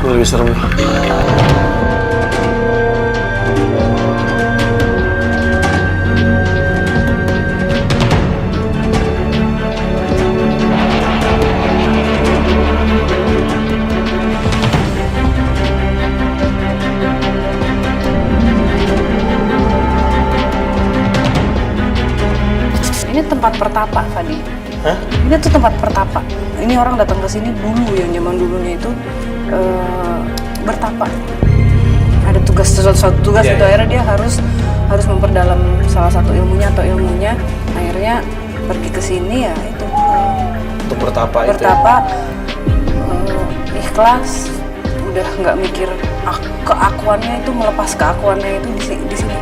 lebih serem nih. Ini tempat pertapa, Fadi. Hah? Ini tuh tempat pertapa. Ini orang datang ke sini dulu, yang zaman dulunya itu bertapa. Ada suatu tugas itu, akhirnya dia harus memperdalam salah satu ilmunya atau ilmunya. Akhirnya pergi ke sini ya itu. Untuk bertapa itu. Bertapa, ikhlas, udah nggak mikir keakuannya itu, melepas keakuannya itu di sini.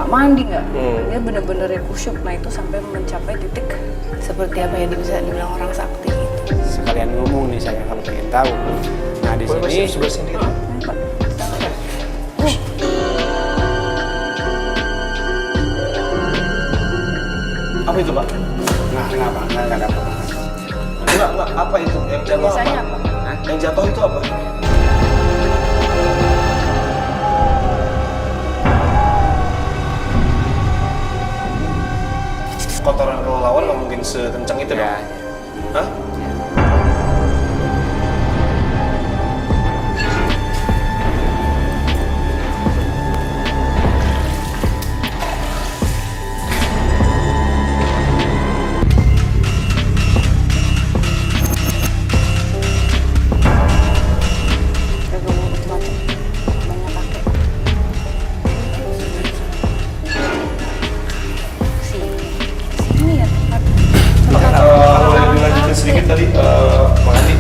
Mandi nggak, dia bener-bener yang kusyuk. Nah itu sampai mencapai titik seperti apa yang bisa dibilang orang sakti gitu. Sekalian ngomong nih saya kalau pengen tahu. Nah di sini sebelah sini gitu. Apa itu, Pak? nggak kenapa nggak ada apa. Enggak, apa itu? Yang jatuh Biasanya apa? apa? Yang jatuh itu apa? Kotoran kelelawar nggak mungkin sekencang itu dong? Hah? Sedikit tadi, Bang Andi,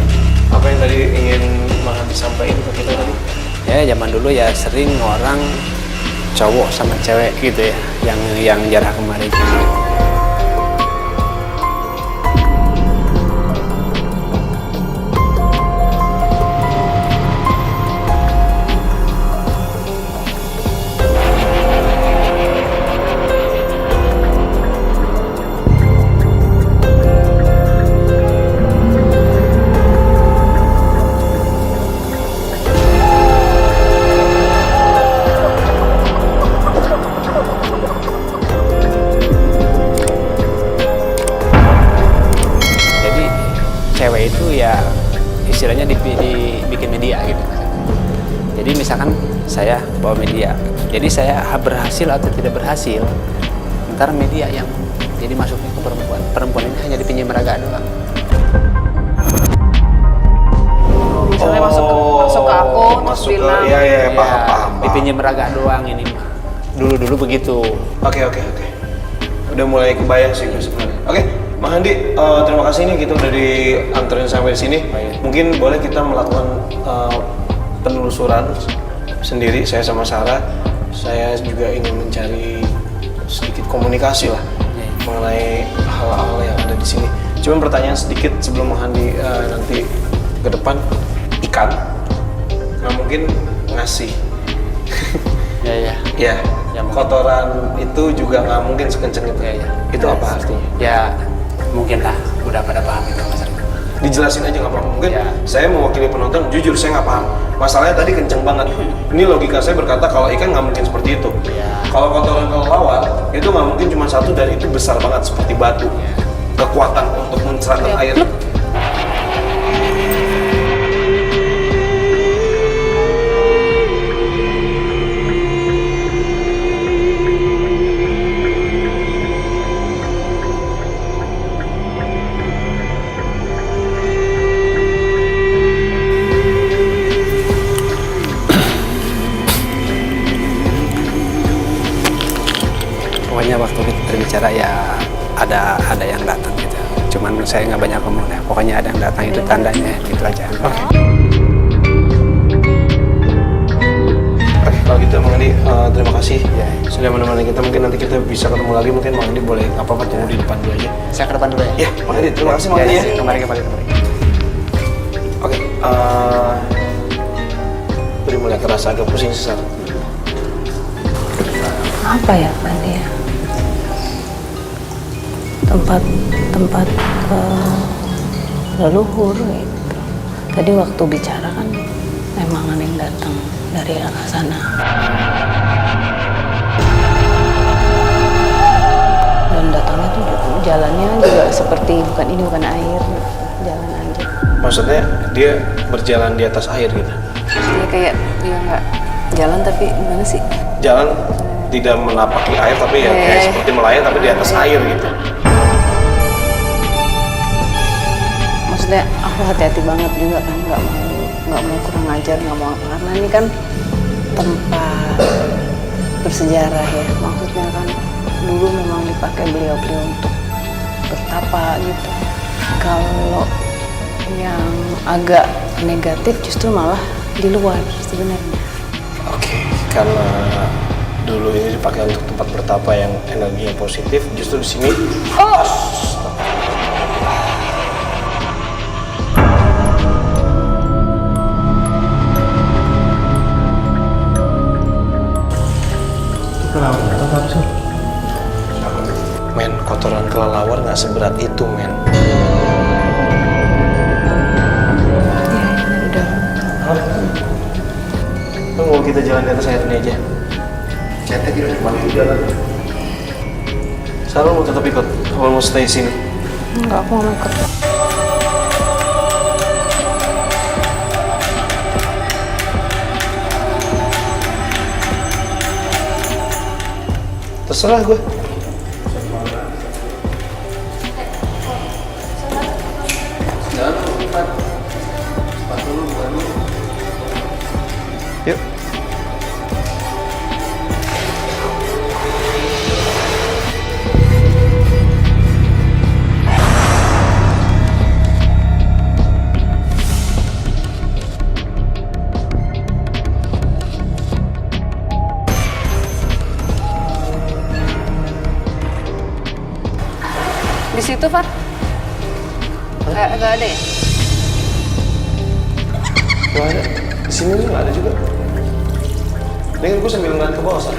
apa yang tadi ingin Bang Andi sampaikan ke kita tadi? Ya zaman dulu ya sering orang cowok sama cewek gitu ya yang jarang kemarin. Cewek itu ya istilahnya dibikin media gitu. Jadi misalkan saya bawa media, jadi saya berhasil atau tidak berhasil, ntar media yang jadi masuknya ke perempuan. Perempuan ini hanya dipinjam raga doang. Misalnya masuk ke aku, terus bilang, paham. Dipinjam raga doang ini mah. Dulu begitu. Oke. Udah mulai kebayang sih sebenarnya. Oke. Bang Andi, terima kasih nih kita udah dianterin sampai sini. Mungkin boleh kita melakukan penelusuran sendiri, saya sama Sarah. Saya juga ingin mencari sedikit komunikasi lah mengenai hal-hal yang ada di sini. Cuma pertanyaan sedikit sebelum Bang Andi nanti ke depan, ikan nggak mungkin ngasih. Ya, kotoran itu juga nggak mungkin sekencang itu. Itu apa artinya? Ya mungkin lah, udah pada paham itu Mas Arif. Dijelasin aja nggak apa-apa. Mungkin saya mewakili penonton, jujur saya nggak paham. Masalahnya tadi kenceng banget. Ini logika saya berkata kalau ikan nggak mungkin seperti itu. Kalau kotoran kelelawar itu nggak mungkin cuma satu dan itu besar banget seperti batu. Kekuatan untuk mencerahkan air. Pokoknya waktu kita berbicara ya ada yang datang gitu. Cuman saya nggak banyak ngomong ya. Pokoknya ada yang datang itu tandanya gitu aja. Oke. Kalau gitu Bang Andi, terima kasih sudah menemani kita. Mungkin nanti kita bisa ketemu lagi. Mungkin Bang Andi boleh apa-apa tunggu di depan dulu aja. Saya ke depan dulu ya. Ya, Bang Andi, terima kasih Bang Andi ya. Kembali. Oke, udah mulai kerasa agak pusing sesak. apa ya tadi ya? Tempat leluhur gitu. Tadi waktu bicara kan emang ada yang datang dari arah sana. Dan datangnya tuh jalannya juga seperti bukan air, jalan aja. Maksudnya dia berjalan di atas air gitu? Dia kayak dia nggak jalan tapi gimana sih? Jalan tidak menapaki air tapi ya kayak seperti melayang tapi di atas air gitu. Maksudnya aku hati-hati banget juga kan, nggak mau kurang ajar, nggak mau apa, karena ini kan tempat bersejarah ya. Maksudnya kan dulu memang dipakai beliau untuk bertapa gitu. Kalau yang agak negatif justru malah di luar sebenarnya. Oke, karena dulu ini dipakai untuk tempat bertapa yang energi yang positif, justru di sini. Oh. Men, kotoran kelelawar nggak seberat itu, men. Lu mau kita jalan di atas air ini aja? Cantik tidak cuma di jalan. Sarul mau tetap ikut? Kalau mau stay sini? Enggak, aku mau ikut. Terserah gue. Yuk. Di situ, Fat? Nggak ada ya? Nggak ada. Di sini nggak ada juga. Dengar gue sambil ngeliat ke bawah sana.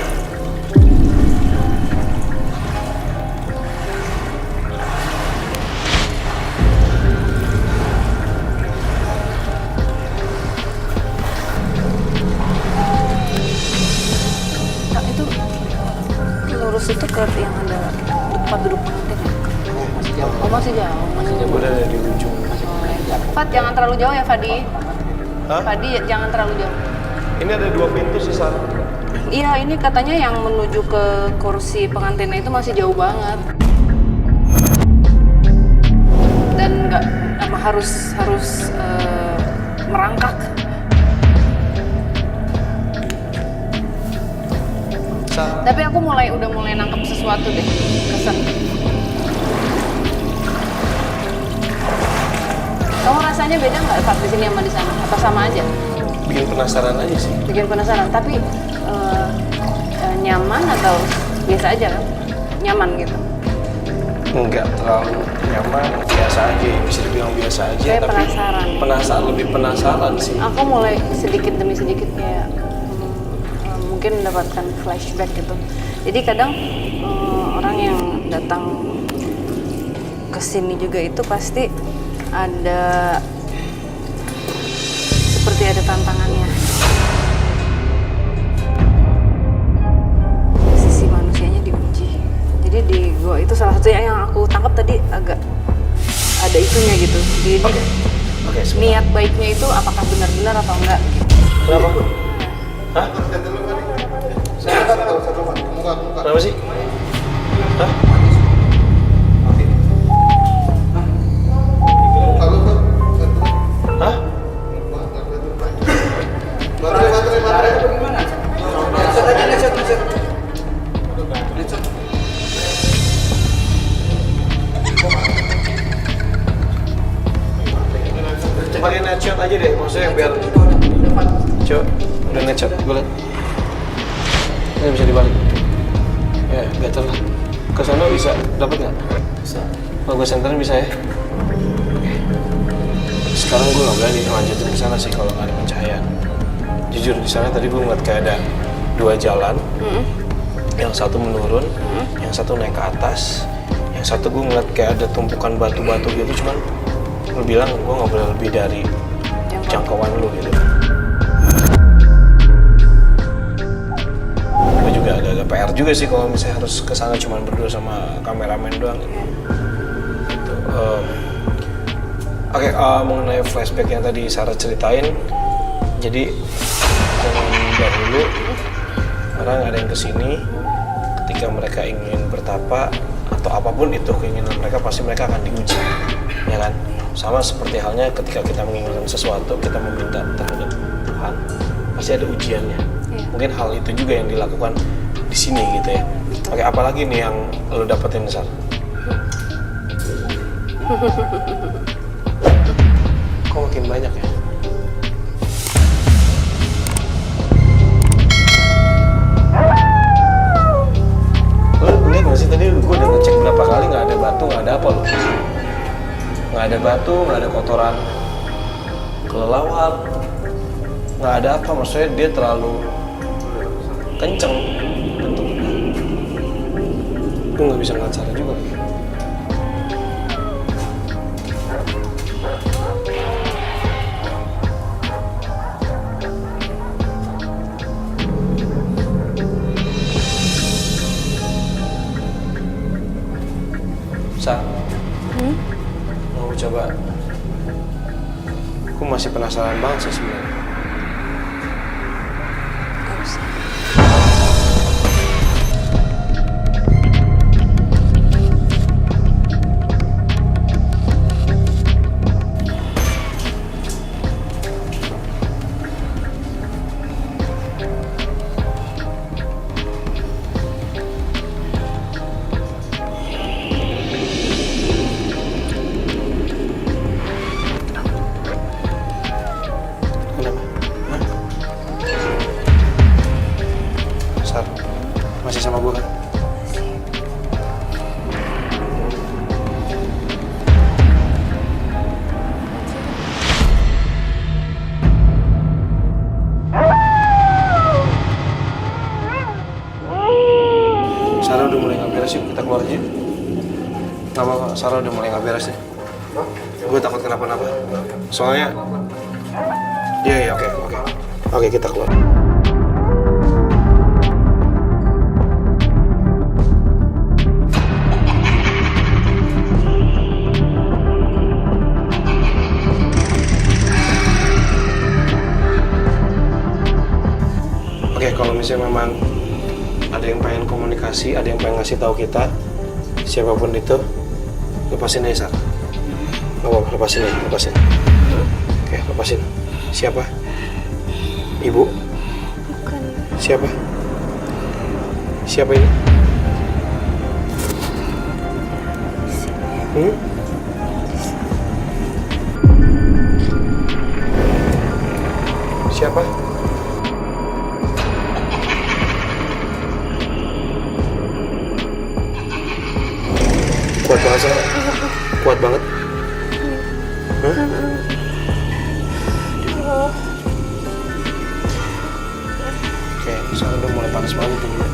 Nah, itu lurus itu ke yang ada tempat duduk pengantin ya? Masih jauh. Oh, masih jauh. Gue udah ada di ujung. Fat, jangan terlalu jauh ya, Fadi. Hah? Fadi, jangan terlalu jauh. Ini ada 2 pintu sih, Sar. Iya, ini katanya yang menuju ke kursi pengantinnya itu masih jauh banget. Dan nggak harus merangkak. Sar. Tapi aku udah mulai nangkep sesuatu deh, kesan. Kamu rasanya beda nggak Fat di sini sama di sana? Apa sama aja? Bikin penasaran aja sih. Bikin penasaran, tapi nyaman atau biasa aja kan? Nyaman gitu. Enggak terlalu nyaman, biasa aja. Bisa dibilang biasa aja. Kayak tapi penasaran. lebih penasaran sih. Aku mulai sedikit demi sedikit kayak mungkin mendapatkan flashback gitu. Jadi kadang orang yang datang ke sini juga itu pasti ada seperti ada tantangannya. Sisi manusianya diuji. Jadi di gua itu salah satu yang aku tangkap tadi agak ada itunya gitu. Jadi Oke, sebentar. niat baiknya itu apakah benar-benar atau enggak gitu. Kenapa? Hah? Kenapa sih? Hah? Hah? Pakai netshot aja deh, maksudnya biar Cok, udah netshot, gue liat. Ini bisa dibalik. Ya, gatel lah. Ke sana bisa, dapat nggak? Bisa. Kalau gue senterin bisa ya? Oke. Sekarang gue nggak berani lanjutin ke sana sih kalau nggak ada pencahayaan. Jujur di sana tadi gue ngeliat kayak ada 2 jalan. yang satu menurun, yang satu naik ke atas, yang satu gue ngeliat kayak ada tumpukan batu-batu gitu, cuman lu bilang gue nggak boleh lebih dari jangkauan lu gitu. Gue juga agak PR juga sih kalau misalnya harus kesana cuman berdua sama kameramen doang. Gitu. Oke, mengenai flashback yang tadi Sarah ceritain, jadi zaman dahulu orang ada yang kesini ketika mereka ingin bertapa atau apapun itu keinginan mereka, pasti mereka akan diuji, ya kan? Sama seperti halnya ketika kita menginginkan sesuatu, kita meminta terhadap Tuhan, pasti ada ujiannya. Mungkin hal itu juga yang dilakukan di sini gitu ya. Oke, apalagi nih yang lo dapetin, Sar? Kok makin banyak ya? Lo lihat nggak sih tadi gue udah ngecek berapa kali, nggak ada batu, nggak ada apa loh. Nggak ada batu, nggak ada kotoran kelelawar, nggak ada apa, maksudnya dia terlalu kenceng bentuknya. Gue nggak bisa ngeliat cara juga. Sa, mau coba? Aku masih penasaran banget sih sebenarnya. Masih sama gue kan? Sarah udah mulai nggak beres, yuk kita keluar aja. Gak apa-apa, Sarah udah mulai nggak beres ya. Gue takut kenapa-napa. Soalnya, iya, oke, kita keluar. Oke, kalau misalnya memang ada yang pengen komunikasi, ada yang pengen ngasih tahu kita, siapapun itu, lepasin aja, Sar. Gak apa-apa, lepasin. Oke, lepasin. Siapa? Ibu? Bukan. Siapa? Siapa ini? Siapa? Kuat banget, Sar. Kuat banget. Oke, Sarah udah mulai panas banget tuh.